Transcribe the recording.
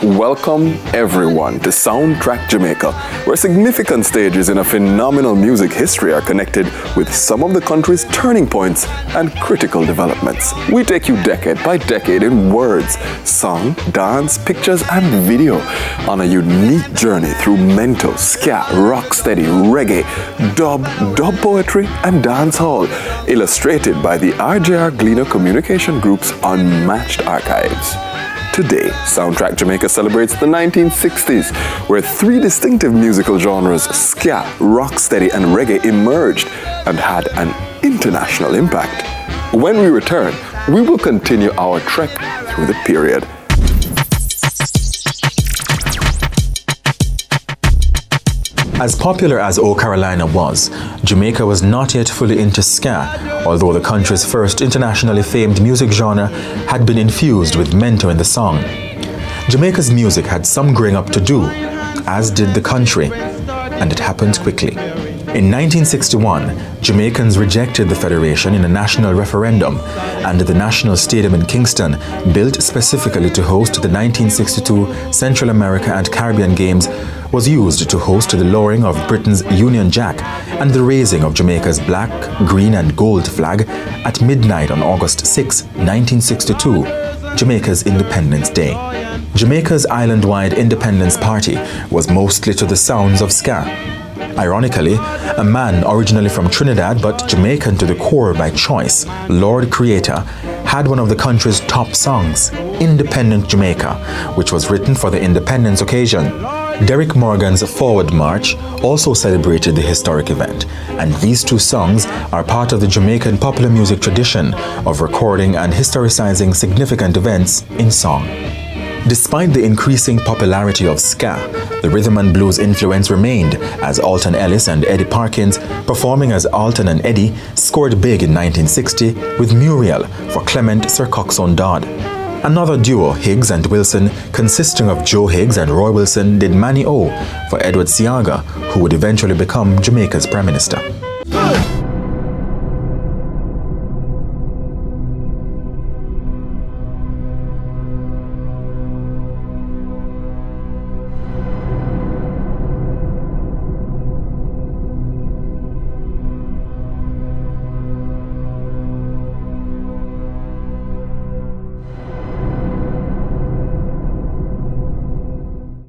Welcome everyone to Soundtrack Jamaica, where significant stages in a phenomenal music history are connected with some of the country's turning points and critical developments. We take you decade by decade in words, song, dance, pictures and video on a unique journey through mento, ska, rocksteady, reggae, dub poetry and dancehall, illustrated by the RJR Gleaner Communication Group's unmatched archives. Today, Soundtrack Jamaica celebrates the 1960s, where three distinctive musical genres, ska, rocksteady, and reggae emerged and had an international impact. When we return, we will continue our trek through the period. As popular as O Carolina was, Jamaica was not yet fully into ska, although the country's first internationally famed music genre had been infused with mento in the song. Jamaica's music had some growing up to do, as did the country, and it happened quickly. In 1961, Jamaicans rejected the Federation in a national referendum, and the National Stadium in Kingston, built specifically to host the 1962 Central America and Caribbean Games, was used to host the lowering of Britain's Union Jack and the raising of Jamaica's black, green and gold flag at midnight on August 6, 1962, Jamaica's Independence Day. Jamaica's island-wide independence party was mostly to the sounds of ska. Ironically, a man originally from Trinidad but Jamaican to the core by choice, Lord Creator, had one of the country's top songs, Independent Jamaica, which was written for the independence occasion. Derrick Morgan's Forward March also celebrated the historic event, and these two songs are part of the Jamaican popular music tradition of recording and historicizing significant events in song. Despite the increasing popularity of ska, the rhythm and blues influence remained as Alton Ellis and Eddie Parkins, performing as Alton and Eddie, scored big in 1960 with Muriel for Clement Sir Coxsone Dodd. Another duo, Higgs and Wilson, consisting of Joe Higgs and Roy Wilson, did Manny O for Edward Seaga, who would eventually become Jamaica's Prime Minister.